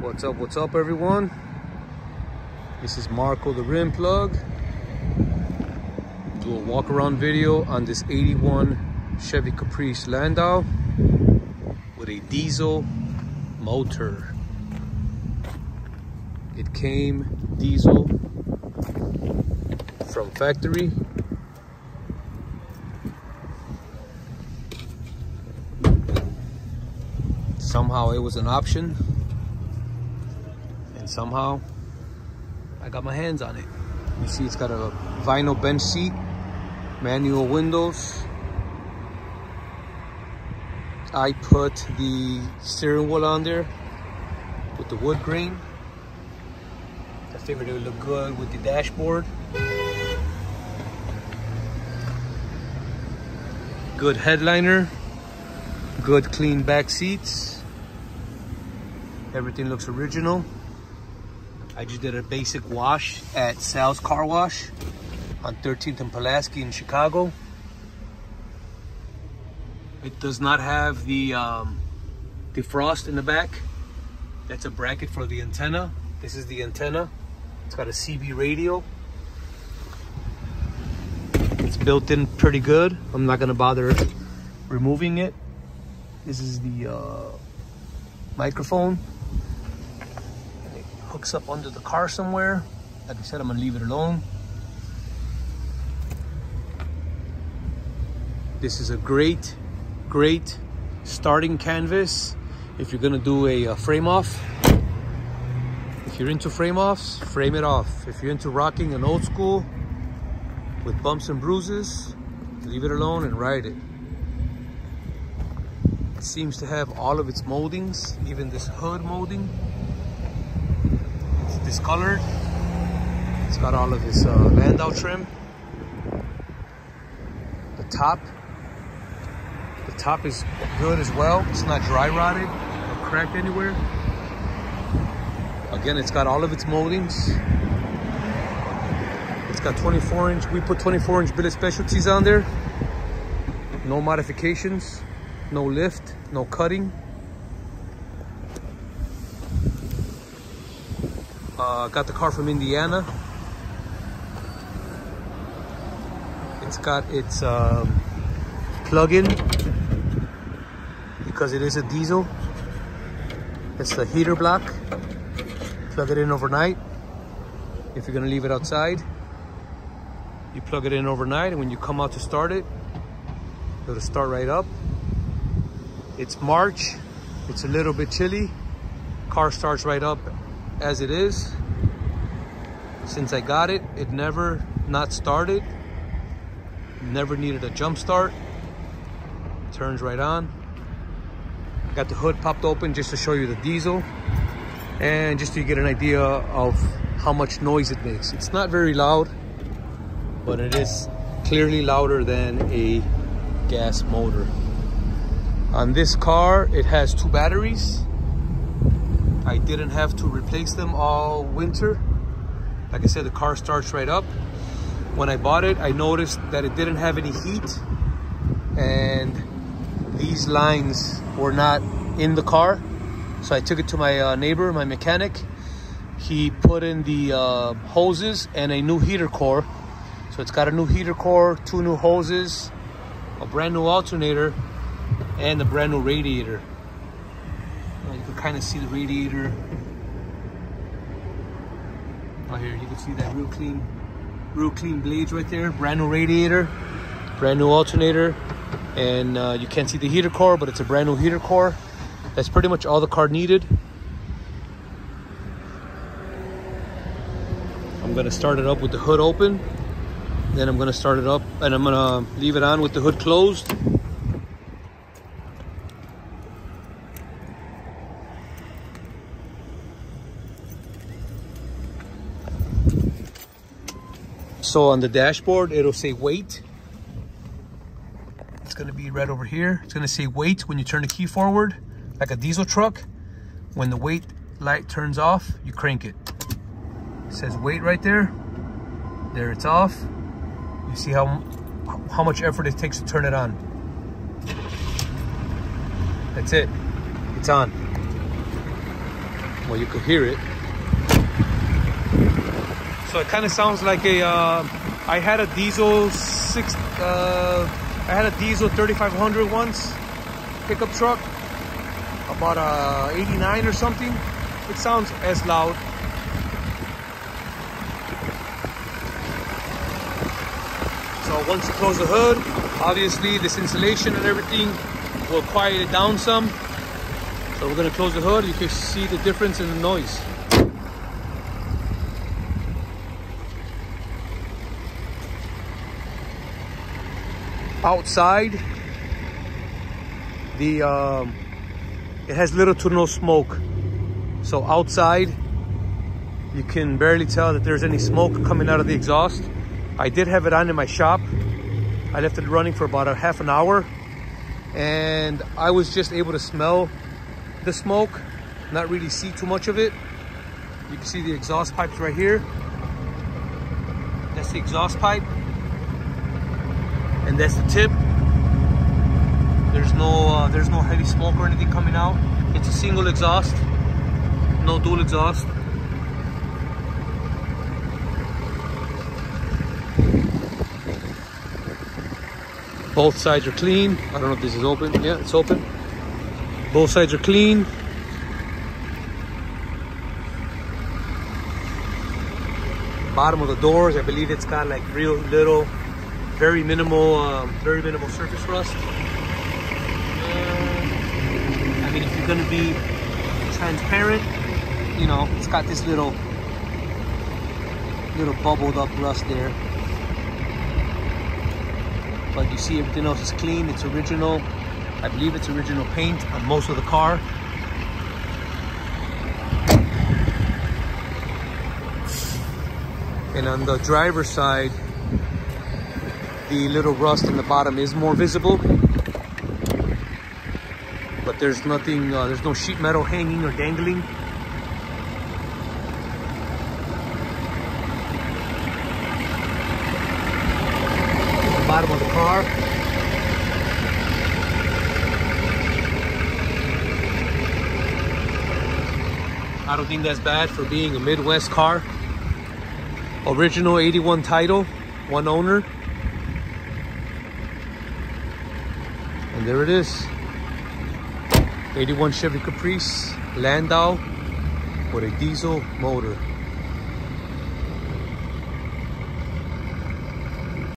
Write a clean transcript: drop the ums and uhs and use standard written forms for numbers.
What's up everyone? This is Marco the Rim Plug. Do a walk around video on this 81 Chevy Caprice Landau with a diesel motor. It came diesel from factory. Somehow it was an option, and somehow I got my hands on it. You see it's got a vinyl bench seat, manual windows. I put the steering wheel on there with the wood grain. I figured it would look good with the dashboard. Good headliner, good clean back seats. Everything looks original. I just did a basic wash at Sal's Car Wash on 13th and Pulaski in Chicago. It does not have the defrost in the back. That's a bracket for the antenna. This is the antenna. It's got a CB radio. It's built in pretty good. I'm not gonna bother removing it. This is the microphone. It hooks up under the car somewhere. Like I said, I'm gonna leave it alone. This is a great starting canvas if you're gonna do a frame off. If you're into frame offs, frame it off. If you're into rocking an old school with bumps and bruises, leave it alone and ride it. It seems to have all of its moldings, even this hood molding. It's discolored. It's got all of this Landau trim. The top is good as well. It's not dry rotted or cracked anywhere. Again, it's got all of its moldings. It's got 24-inch. We put 24-inch billet specialties on there. No modifications, no lift, no cutting. Got the car from Indiana. It's got its plug-in because it is a diesel. It's the heater block. Plug it in overnight. If you're gonna leave it outside, you plug it in overnight, and when you come out to start it, it'll start right up. It's March. It's a little bit chilly. Car starts right up as it is. Since I got it, it never not started. Never needed a jump start. Turns right on. I got the hood popped open just to show you the diesel and just to get an idea of how much noise it makes. It's not very loud, but it is clearly louder than a gas motor. On this car, it has 2 batteries. I didn't have to replace them all winter. Like I said, the car starts right up. When I bought it, I noticed that it didn't have any heat, and these lines were not in the car. So I took it to my neighbor, my mechanic. He put in the hoses and a new heater core. So it's got a new heater core, 2 new hoses, a brand new alternator, and a brand new radiator. You can kind of see the radiator. Right here, you can see that real clean blades right there. Brand new radiator, brand new alternator, and you can't see the heater core, but it's a brand new heater core. That's pretty much all the car needed. I'm gonna start it up with the hood open. Then I'm gonna start it up and I'm gonna leave it on with the hood closed. So on the dashboard, it'll say wait. It's gonna be right over here. It's gonna say wait when you turn the key forward, like a diesel truck. When the wait light turns off, you crank it. It says wait right there. There, it's off. You see how much effort it takes to turn it on. That's it. It's on. Well, you could hear it. So it kind of sounds like a, I had a diesel 3500 once, pickup truck, about a 89 or something. It sounds as loud. So once you close the hood, obviously this insulation and everything will quiet it down some. So we're gonna close the hood. You can see the difference in the noise. Outside, it has little to no smoke. So outside, you can barely tell that there's any smoke coming out of the exhaust. I did have it on in my shop. I left it running for about a half an hour, and I was just able to smell the smoke, not really see too much of it. You can see the exhaust pipes right here. That's the exhaust pipe. And that's the tip. There's no heavy smoke or anything coming out. It's a single exhaust, no dual exhaust. Both sides are clean. I don't know if this is open. Yeah, it's open. Both sides are clean. Bottom of the doors, I believe it's got like real little, very minimal surface rust. I mean, if you're gonna be transparent, you know, it's got this little bubbled up rust there. But you see everything else is clean. It's original. I believe it's original paint on most of the car. And on the driver's side, the little rust in the bottom is more visible. But there's nothing, there's no sheet metal hanging or dangling. The bottom of the car. I don't think that's bad for being a Midwest car. Original 81 title, one owner. And there it is. 81 Chevy Caprice Landau with a diesel motor.